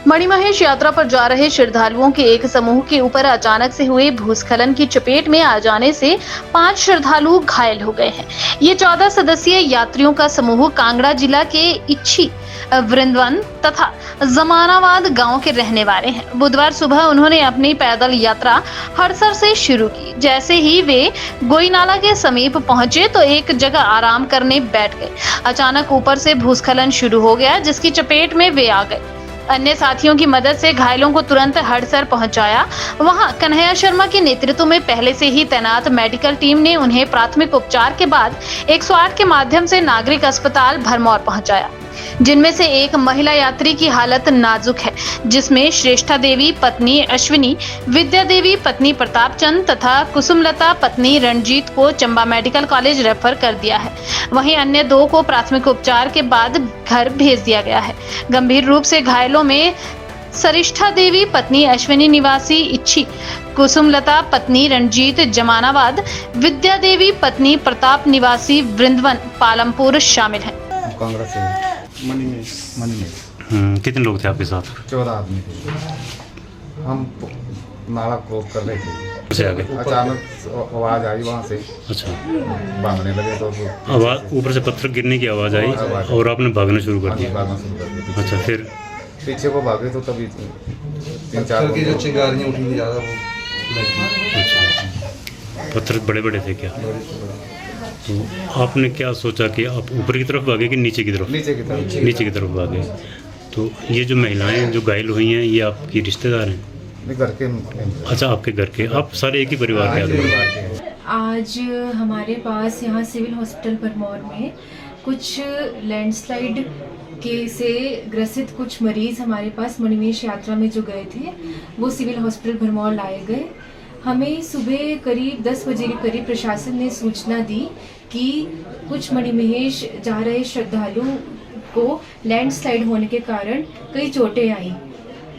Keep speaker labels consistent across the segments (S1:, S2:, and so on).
S1: मणिमहेश यात्रा पर जा रहे श्रद्धालुओं के एक समूह के ऊपर अचानक से हुए भूस्खलन की चपेट में आ जाने से 5 श्रद्धालु घायल हो गए हैं। ये 14 सदस्यीय यात्रियों का समूह कांगड़ा जिला के इच्छी, वृंदावन तथा जमानाबाद गांव के रहने वाले हैं। बुधवार सुबह उन्होंने अपनी पैदल यात्रा हड़सर से शुरू की। जैसे ही वे गोईनाला के समीप पहुंचे तो एक जगह आराम करने बैठ गए। अचानक ऊपर से भूस्खलन शुरू हो गया, जिसकी चपेट में वे आ गए। अन्य साथियों की मदद से घायलों को तुरंत हड़सर पहुंचाया। वहां कन्हैया शर्मा के नेतृत्व में पहले से ही तैनात मेडिकल टीम ने उन्हें प्राथमिक उपचार के बाद 108 के माध्यम से नागरिक अस्पताल भरमौर पहुंचाया, जिनमें से एक महिला यात्री की हालत नाजुक है, जिसमें श्रेष्ठा देवी पत्नी अश्विनी, विद्या देवी पत्नी प्रताप चंद तथा कुसुमलता पत्नी रणजीत को चंबा मेडिकल कॉलेज रेफर कर दिया है। वहीं अन्य 2 को प्राथमिक उपचार के बाद घर भेज दिया गया है। गंभीर रूप से घायलों में सरिष्ठा देवी पत्नी अश्विनी निवासी इच्छी, कुसुमलता पत्नी रणजीत जमानाबाद, विद्या देवी पत्नी प्रताप निवासी वृंदावन पालमपुर शामिल हैं।
S2: कांगड़ा से मणिमहेश
S3: कितने लोग थे आपके साथ?
S2: 14 आदमी थे। हम नाला क्रॉस कर रहे थे,
S3: आगे
S2: अचानक आवाज आई वहाँ से।
S3: अच्छा,
S2: भागने लगे तो
S3: आवाज ऊपर से पत्थर गिरने की आवाज आई और आपने भागना शुरू कर दिया।
S2: भागना शुरू कर दिया।
S3: अच्छा, फिर
S2: पीछे को भागे तो तभी 3-4
S4: की जो चिंगारियाँ उठी थी ज़्यादा वो लगी।
S3: अच्छा, पत्थर बड़े बड़े थे क्या? तो आपने क्या सोचा कि आप ऊपर की तरफ भागे कि नीचे की तरफ? नीचे की तरफ भागे। तो ये जो महिलाएं जो घायल हुई हैं, ये आपकी रिश्तेदार हैं?
S2: घर के।
S3: अच्छा, आपके घर के। आप सारे एक ही परिवार के आदमी?
S5: आज हमारे पास यहाँ सिविल हॉस्पिटल भरमौर में कुछ लैंडस्लाइड के से ग्रसित कुछ मरीज हमारे पास मणिमहेश यात्रा में जो गए थे, वो सिविल हॉस्पिटल भरमौर लाए गए। हमें सुबह करीब 10 बजे के करीब प्रशासन ने सूचना दी कि कुछ मणिमहेश जा रहे श्रद्धालुओं को लैंडस्लाइड होने के कारण कई चोटें आई।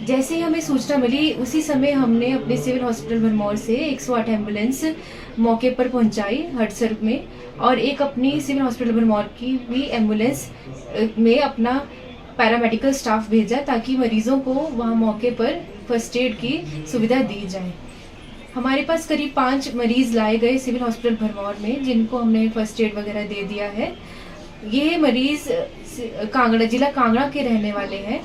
S5: जैसे ही हमें सूचना मिली, उसी समय हमने अपने सिविल हॉस्पिटल भरमौर से 108 एम्बुलेंस मौके पर पहुंचाई हड़सर में, और एक अपनी सिविल हॉस्पिटल भरमौर की भी एम्बुलेंस में अपना पैरामेडिकल स्टाफ भेजा, ताकि मरीजों को वहां मौके पर फर्स्ट एड की सुविधा दी जाए। हमारे पास करीब 5 मरीज लाए गए सिविल हॉस्पिटल भरमौर में, जिनको हमने फर्स्ट एड वगैरह दे दिया है। ये मरीज जिला कांगड़ा के रहने वाले हैं।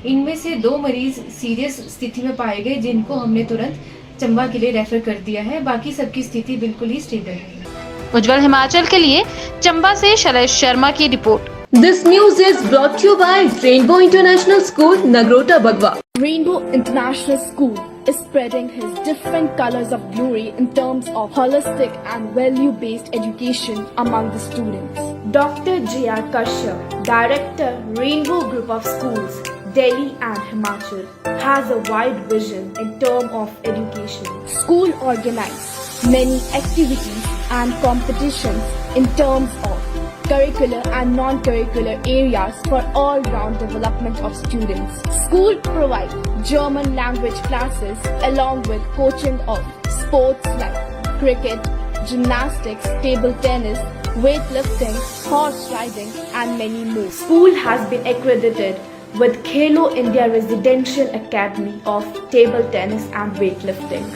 S5: इनमें से 2 मरीज सीरियस स्थिति में पाए गए, जिनको हमने तुरंत चंबा के लिए रेफर कर दिया है। बाकी सबकी स्थिति बिल्कुल ही स्टेबल है।
S1: उज्जवल हिमाचल के लिए चंबा से शैलेश शर्मा की report.
S6: This news is brought to you by Rainbow International School, Nagrota, Bagwa.
S7: Rainbow International School is spreading his different colors of glory in terms of holistic and value-based education among the students. Dr. J.R. Kashyap, Director, Rainbow Group of Schools, Delhi and Himachal, has a wide vision in terms of education. School organizes many activities and competitions in terms of curricular and non-curricular areas for all-round development of students. School provides German language classes along with coaching of sports like cricket, gymnastics, table tennis, weightlifting, horse riding and many more. School has been accredited with Khelo India Residential Academy of Table Tennis and Weightlifting.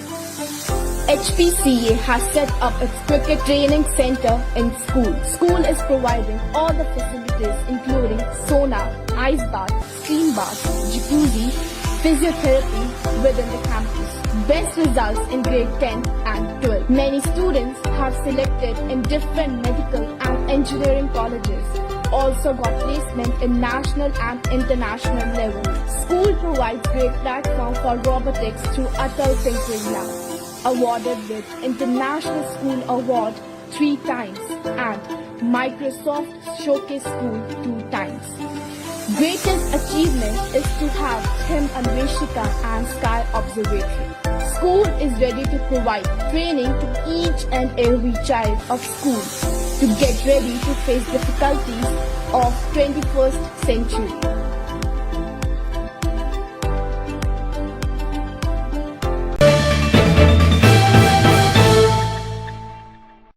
S7: HPCA has set up its cricket training center in school. School is providing all the facilities including sauna, ice bath, steam bath, jacuzzi, physiotherapy within the campus. Best results in grade 10 and 12. Many students have selected in different medical and engineering colleges. Also got placement in national and international level. School provides great platform for robotics through Atal Tinkering Lab. Awarded with International School Award 3 times and Microsoft Showcase School 2 times. Greatest achievement is to have Him Anveshika and Sky Observatory. School is ready to provide training to each and every child of school to get ready to face difficulties of 21st century.